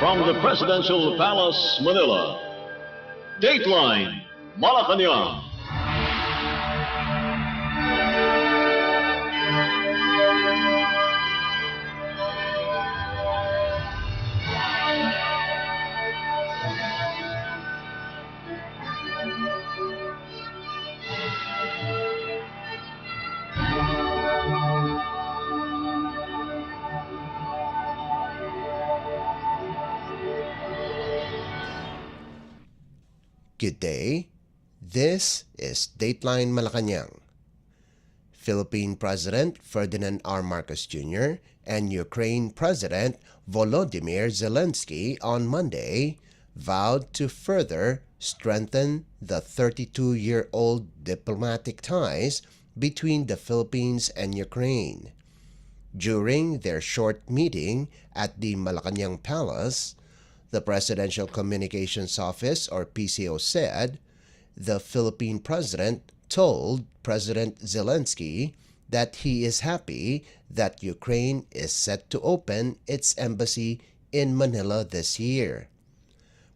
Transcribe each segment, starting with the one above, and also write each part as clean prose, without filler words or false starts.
From the Presidential Palace, Manila, Dateline Malacañang. Good day. This is Dateline Malacañang. Philippine President Ferdinand R. Marcos Jr. and Ukraine President Volodymyr Zelensky on Monday vowed to further strengthen the 32-year-old diplomatic ties between the Philippines and Ukraine. During their short meeting at the Malacañang Palace, the Presidential Communications Office, or PCO, said the Philippine president told President Zelensky that he is happy that Ukraine is set to open its embassy in Manila this year.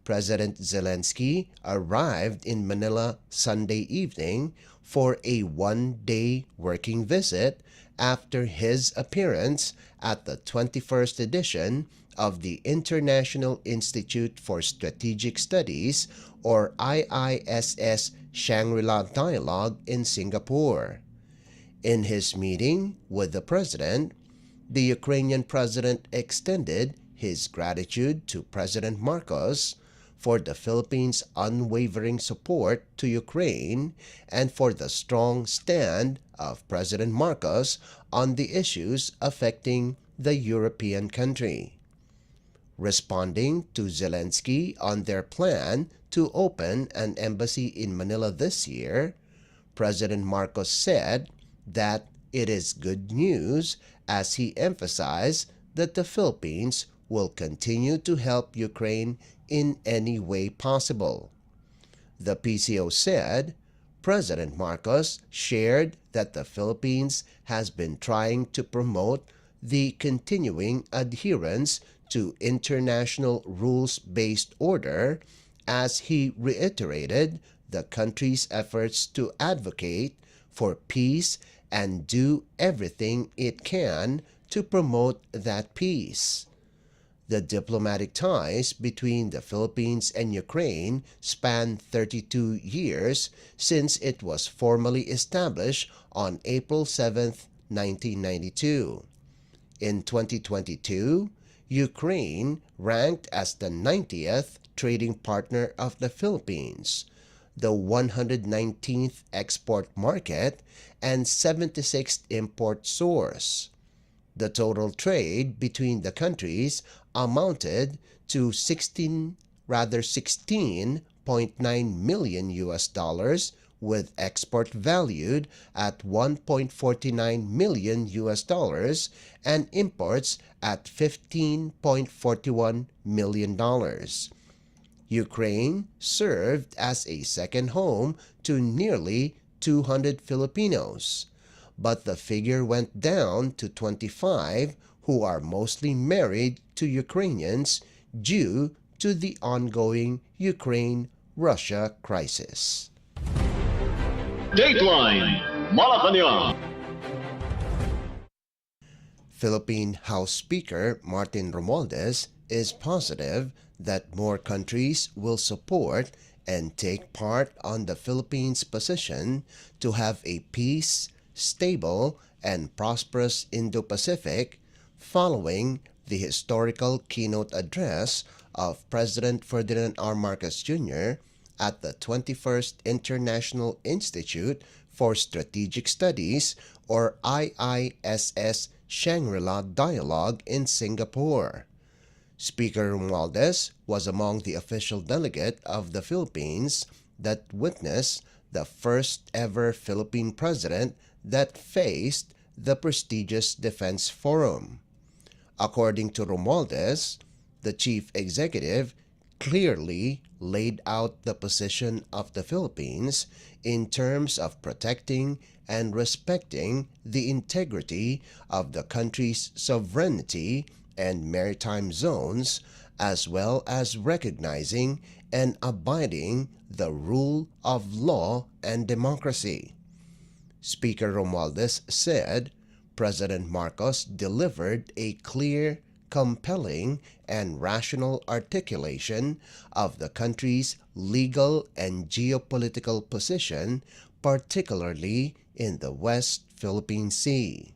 President Zelensky arrived in Manila Sunday evening for a one-day working visit after his appearance at the 21st edition of the International Institute for Strategic Studies, or IISS, Shangri-La Dialogue in Singapore. In his meeting with the president, the Ukrainian president extended his gratitude to President Marcos for the Philippines' unwavering support to Ukraine and for the strong stand of President Marcos on the issues affecting the European country. Responding to Zelensky on their plan to open an embassy in Manila this year, President Marcos said that it is good news as he emphasized that the Philippines will continue to help Ukraine in any way possible. The PCO said President Marcos shared that the Philippines has been trying to promote the continuing adherence to international rules-based order as he reiterated the country's efforts to advocate for peace and do everything it can to promote that peace. The diplomatic ties between the Philippines and Ukraine span 32 years since it was formally established on April 7, 1992. In 2022, Ukraine ranked as the 90th trading partner of the Philippines, the 119th export market, and 76th import source. The total trade between the countries amounted to 16.9 million US dollars, with export valued at 1.49 million US dollars and imports at 15.41 million dollars. Ukraine served as a second home to nearly 200 Filipinos, but the figure went down to 25, who are mostly married to Ukrainians due to the ongoing Ukraine-Russia crisis. Dateline Malacañang. Philippine House Speaker Martin Romualdez is positive that more countries will support and take part on the Philippines' position to have a peace, stable, and prosperous Indo-Pacific following the historical keynote address of President Ferdinand R. Marcos Jr. at the 21st International Institute for Strategic Studies, or IISS, Shangri-La Dialogue in Singapore. Speaker Romualdez was among the official delegate of the Philippines that witnessed the first ever Philippine president that faced the prestigious Defense Forum. According to Romualdez, the chief executive clearly laid out the position of the Philippines in terms of protecting and respecting the integrity of the country's sovereignty and maritime zones, as well as recognizing and abiding the rule of law and democracy. Speaker Romualdez said President Marcos delivered a clear, compelling, and rational articulation of the country's legal and geopolitical position, particularly in the West Philippine Sea.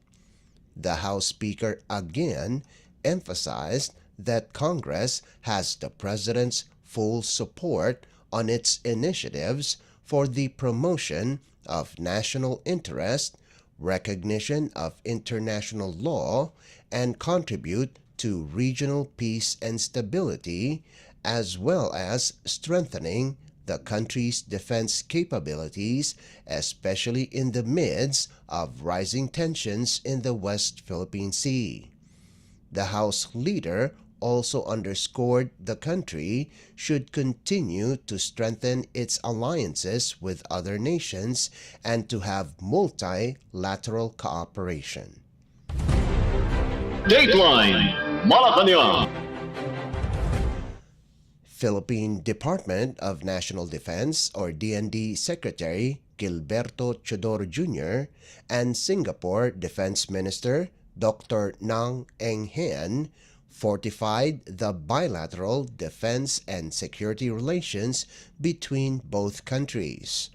The House Speaker again emphasized that Congress has the President's full support on its initiatives for the promotion of national interest, recognition of international law, and contribute to regional peace and stability, as well as strengthening the country's defense capabilities, especially in the midst of rising tensions in the West Philippine Sea. The House leader also underscored the country should continue to strengthen its alliances with other nations and to have multilateral cooperation. Dateline Malacañang. Philippine Department of National Defense or DND Secretary Gilberto Chodoro Jr. and Singapore Defense Minister Dr. Nang Eng Hen fortified the bilateral defense and security relations between both countries.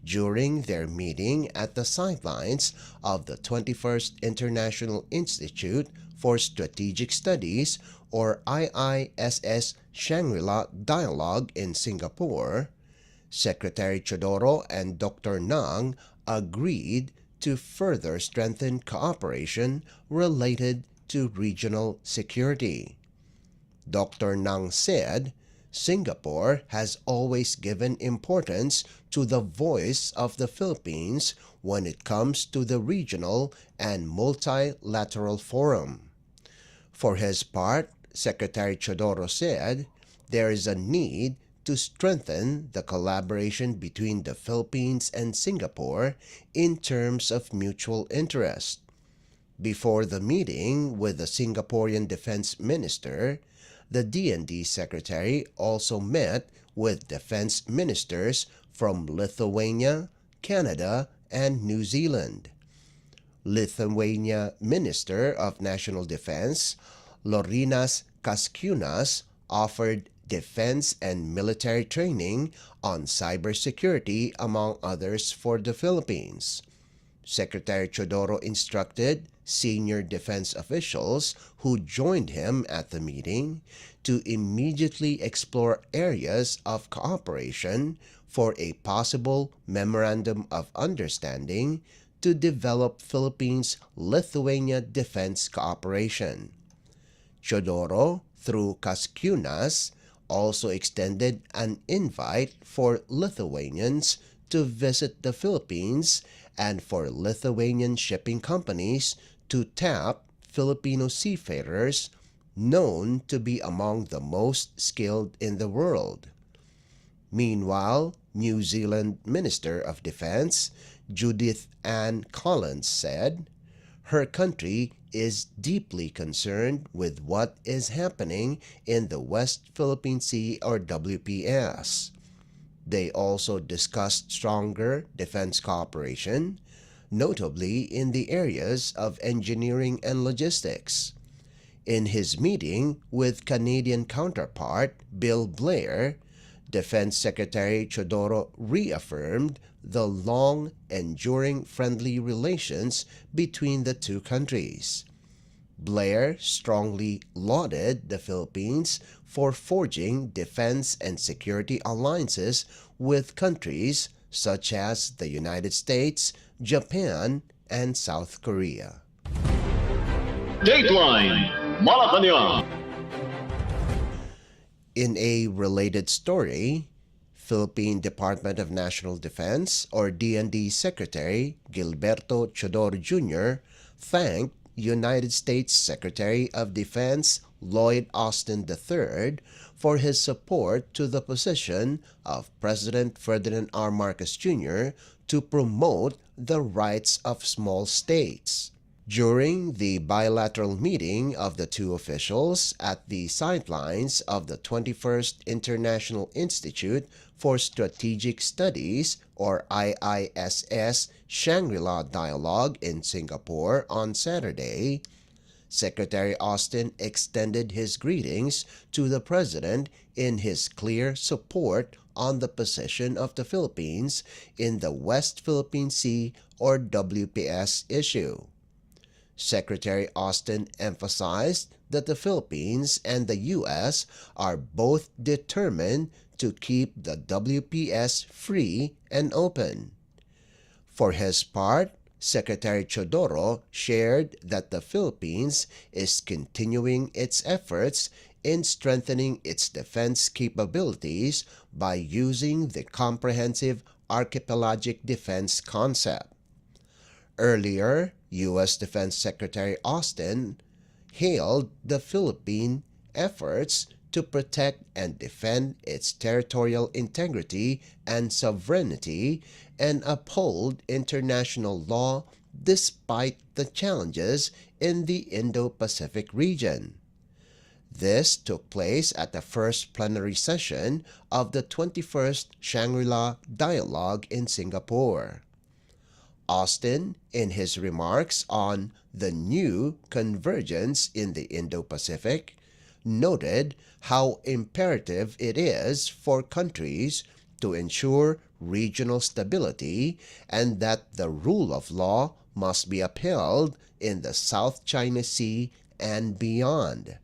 During their meeting at the sidelines of the 21st International Institute for Strategic Studies or IISS Shangri-La Dialogue in Singapore, Secretary Chodoro and Dr. Nang agreed to further strengthen cooperation related to regional security. Dr. Nang said, Singapore has always given importance to the voice of the Philippines when it comes to the regional and multilateral forum. For his part, Secretary Chodoro said, there is a need to strengthen the collaboration between the Philippines and Singapore in terms of mutual interest. Before the meeting with the Singaporean Defense Minister, the DND Secretary also met with defense ministers from Lithuania, Canada, and New Zealand. Lithuania Minister of National Defense, Laurynas Kasčiūnas, offered defense and military training on cybersecurity, among others, for the Philippines. Secretary Chodoro instructed senior defense officials who joined him at the meeting to immediately explore areas of cooperation for a possible memorandum of understanding to develop Philippines-Lithuania defense cooperation. Chodoro, through Kasčiūnas, also extended an invite for Lithuanians to visit the Philippines and for Lithuanian shipping companies to tap Filipino seafarers known to be among the most skilled in the world. Meanwhile, New Zealand Minister of Defense Judith Ann Collins said her country is deeply concerned with what is happening in the West Philippine Sea or WPS. They also discussed stronger defense cooperation, notably in the areas of engineering and logistics. In his meeting with Canadian counterpart Bill Blair, Defense Secretary Chodoro reaffirmed the long, enduring friendly relations between the two countries. Blair strongly lauded the Philippines for forging defense and security alliances with countries such as the United States, Japan, and South Korea. Dateline Malacañang. In a related story, Philippine Department of National Defense or DND Secretary Gilberto Chodoro Jr. thanked United States Secretary of Defense Lloyd Austin III for his support to the position of President Ferdinand R. Marcos Jr. to promote the rights of small states. During the bilateral meeting of the two officials at the sidelines of the 21st International Institute for Strategic Studies or IISS Shangri-La Dialogue in Singapore on Saturday, Secretary Austin extended his greetings to the President in his clear support on the position of the Philippines in the West Philippine Sea or WPS issue. Secretary Austin emphasized that the Philippines and the U.S. are both determined to keep the WPS free and open. For his part, Secretary Chodoro shared that the Philippines is continuing its efforts in strengthening its defense capabilities by using the comprehensive archipelagic defense concept. Earlier, U.S. Defense Secretary Austin hailed the Philippine efforts to protect and defend its territorial integrity and sovereignty and uphold international law despite the challenges in the Indo-Pacific region. This took place at the first plenary session of the 21st Shangri-La Dialogue in Singapore. Austin, in his remarks on the new convergence in the Indo-Pacific, noted how imperative it is for countries to ensure regional stability and that the rule of law must be upheld in the South China Sea and beyond.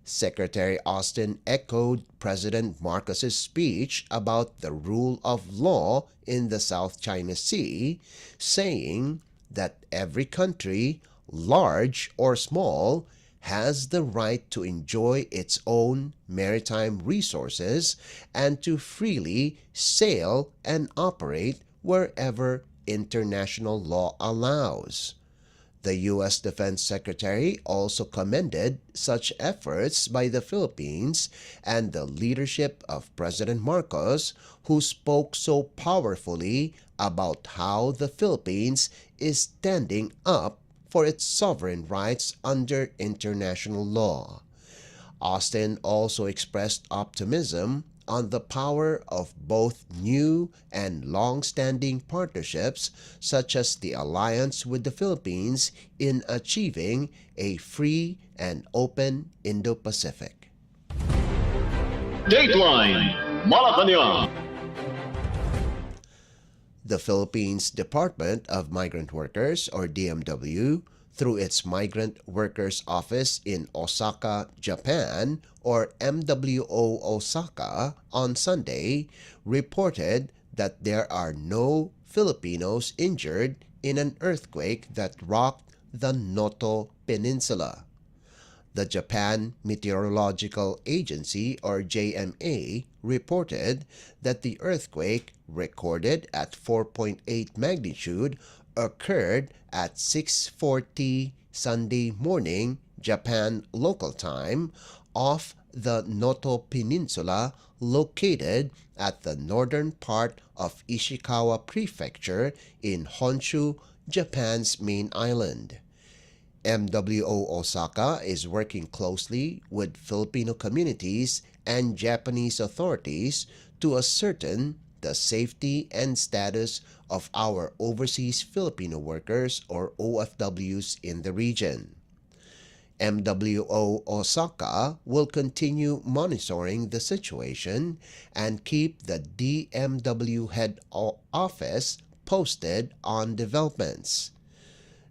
Secretary Austin echoed President Marcos's speech about the rule of law in the South China Sea, saying that every country, large or small, has the right to enjoy its own maritime resources and to freely sail and operate wherever international law allows. The U.S. Defense Secretary also commended such efforts by the Philippines and the leadership of President Marcos, who spoke so powerfully about how the Philippines is standing up for its sovereign rights under international law. Austin also expressed optimism on the power of both new and long-standing partnerships such as the alliance with the Philippines in achieving a free and open Indo-Pacific. Dateline Malacañang. The Philippines Department of Migrant Workers, or DMW, through its Migrant Workers Office in Osaka, Japan, or MWO Osaka, on Sunday, reported that there are no Filipinos injured in an earthquake that rocked the Noto Peninsula. The Japan Meteorological Agency, or JMA, reported that the earthquake, recorded at 4.8 magnitude, occurred at 6:40 Sunday morning Japan local time off the Noto Peninsula located at the northern part of Ishikawa Prefecture in Honshu, Japan's main island. MWO Osaka is working closely with Filipino communities and Japanese authorities to ascertain the safety and status of our overseas Filipino workers, or OFWs, in the region. MWO Osaka will continue monitoring the situation and keep the DMW head office posted on developments.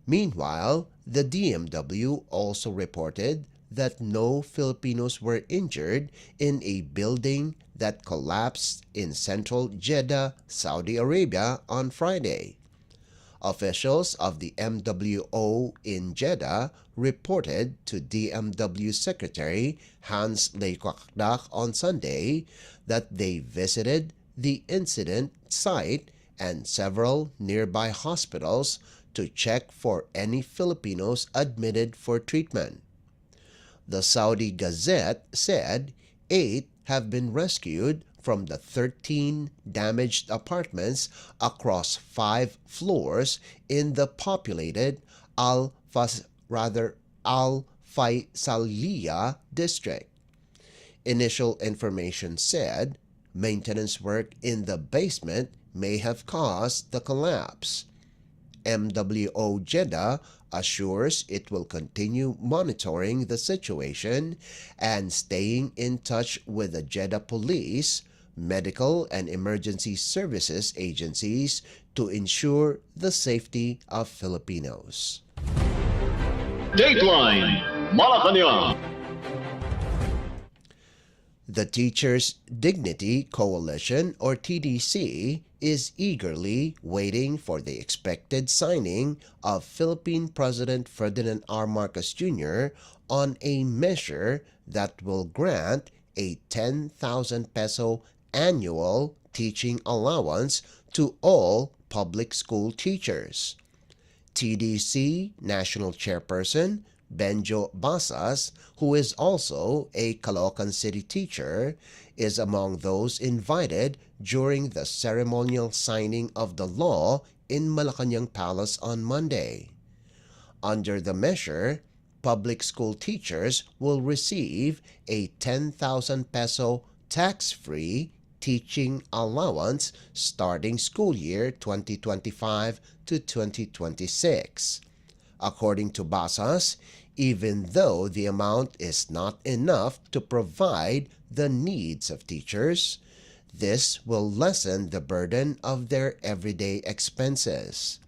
Meanwhile, the DMW also reported that no Filipinos were injured in a building that collapsed in central Jeddah, Saudi Arabia on Friday. Officials of the MWO in Jeddah reported to DMW Secretary Hans Leikakdak on Sunday that they visited the incident site and several nearby hospitals to check for any Filipinos admitted for treatment. The Saudi Gazette said 8 have been rescued from the 13 damaged apartments across 5 floors in the populated Al-Faisalia district. Initial information said maintenance work in the basement may have caused the collapse. MWO Jeddah assures it will continue monitoring the situation and staying in touch with the Jeddah police, medical and emergency services agencies to ensure the safety of Filipinos. Dateline Malacañang. The Teachers Dignity Coalition, or TDC, is eagerly waiting for the expected signing of Philippine President Ferdinand R. Marcos Jr. on a measure that will grant a 10,000 peso annual teaching allowance to all public school teachers. TDC National Chairperson Benjo Basas, who is also a Caloocan City teacher, is among those invited during the ceremonial signing of the law in Malacañang Palace on Monday. Under the measure, public school teachers will receive a 10,000 peso tax-free teaching allowance starting school year 2025 to 2026. According to Basas, even though the amount is not enough to provide the needs of teachers, this will lessen the burden of their everyday expenses.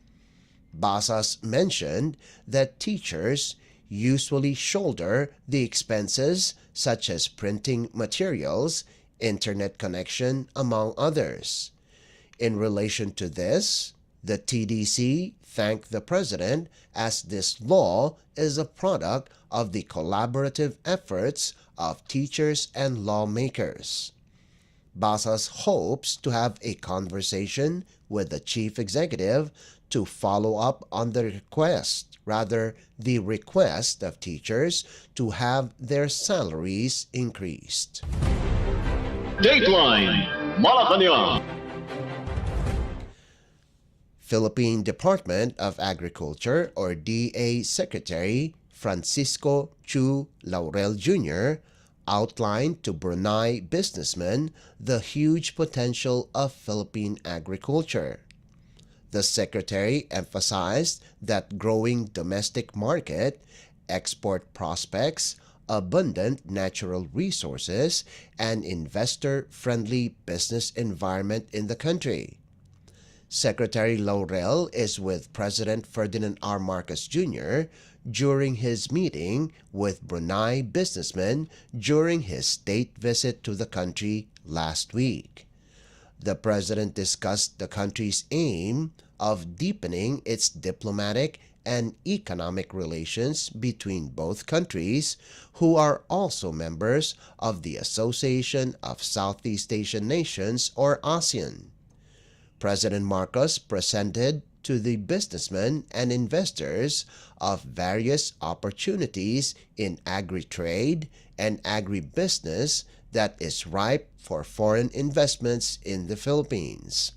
Basas mentioned that teachers usually shoulder the expenses such as printing materials, internet connection, among others. In relation to this, the TDC thanked the President as this law is a product of the collaborative efforts of teachers and lawmakers. Basas hopes to have a conversation with the Chief Executive to follow up on the request of teachers to have their salaries increased. Dateline Malacañang. Philippine Department of Agriculture, or DA Secretary Francisco Chu Laurel Jr. outlined to Brunei businessmen the huge potential of Philippine agriculture. The Secretary emphasized that growing domestic market, export prospects, abundant natural resources, and investor-friendly business environment in the country. Secretary Laurel is with President Ferdinand R. Marcos Jr. during his meeting with Brunei businessmen during his state visit to the country last week. The President discussed the country's aim of deepening its diplomatic and economic relations between both countries, who are also members of the Association of Southeast Asian Nations, or ASEAN. President Marcos presented to the businessmen and investors of various opportunities in agri-trade and agribusiness that is ripe for foreign investments in the Philippines.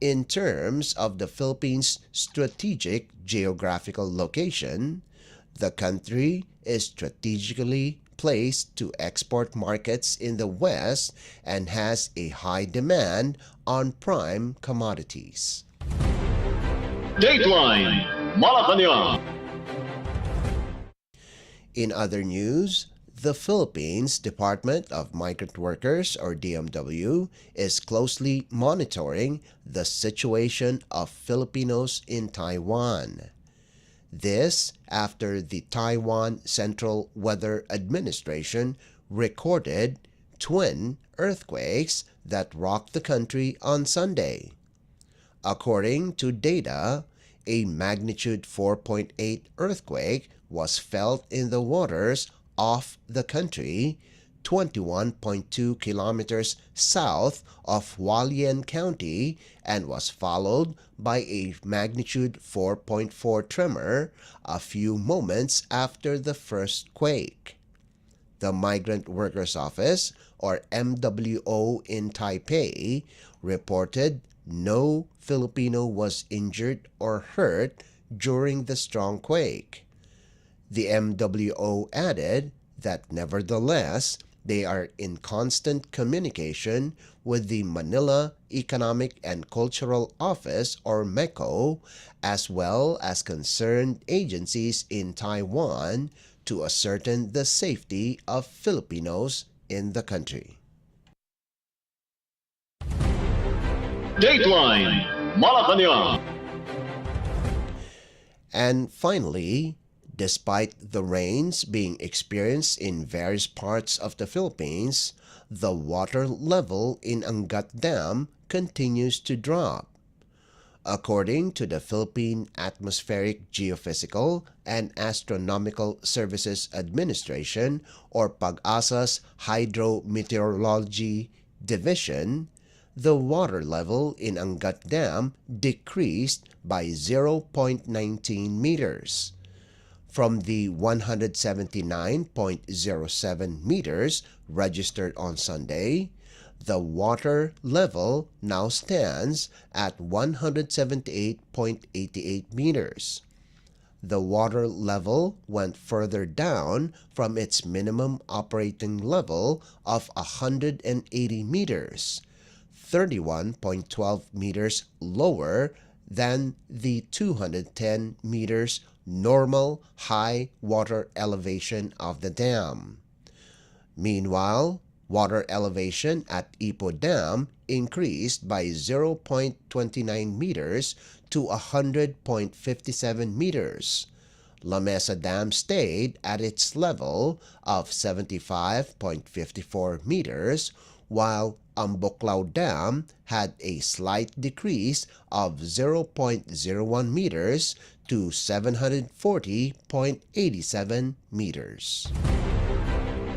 In terms of the Philippines' strategic geographical location, the country is strategically placed to export markets in the West and has a high demand on prime commodities. Dateline Malacañang. In other news, the Philippines Department of Migrant Workers, or DMW, is closely monitoring the situation of Filipinos in Taiwan. This after the Taiwan Central Weather Administration recorded twin earthquakes that rocked the country on Sunday. According to data, a magnitude 4.8 earthquake was felt in the waters off the country, 21.2 kilometers south of Hualien County, and was followed by a magnitude 4.4 tremor a few moments after the first quake. The Migrant Workers Office, or MWO in Taipei, reported no Filipino was injured or hurt during the strong quake. The MWO added that nevertheless, they are in constant communication with the Manila Economic and Cultural Office or MECO, as well as concerned agencies in Taiwan to ascertain the safety of Filipinos in the country. Dateline Malacañang. And finally, despite the rains being experienced in various parts of the Philippines, the water level in Angat Dam continues to drop. According to the Philippine Atmospheric, Geophysical, and Astronomical Services Administration or PAG-ASA's Hydrometeorology Division, the water level in Angat Dam decreased by 0.19 meters. From the 179.07 meters registered on Sunday, the water level now stands at 178.88 meters. The water level went further down from its minimum operating level of 180 meters, 31.12 meters lower than the 210 meters normal high water elevation of the dam. Meanwhile, water elevation at Ipo Dam increased by 0.29 meters to 100.57 meters. La Mesa Dam stayed at its level of 75.54 meters, while Ambuklao Dam had a slight decrease of 0.01 meters to 740.87 meters.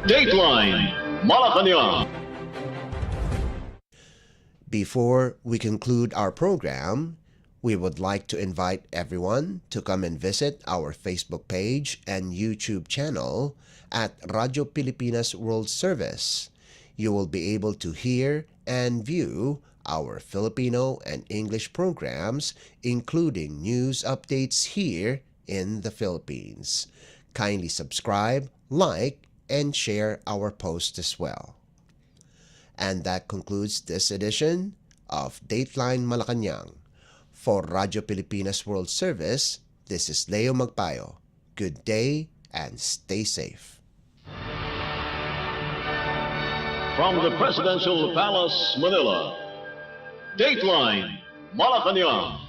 Dateline Malacañang. Before we conclude our program, we would like to invite everyone to come and visit our Facebook page and YouTube channel at Radyo Pilipinas World Service. You will be able to hear and view our Filipino and English programs, including news updates here in the Philippines. Kindly subscribe, like, and share our post as well. And that concludes this edition of Dateline Malacañang. For Radyo Pilipinas World Service, this is Leo Magpayo. Good day and stay safe. From the Presidential Palace, Manila, Dateline Malacañang.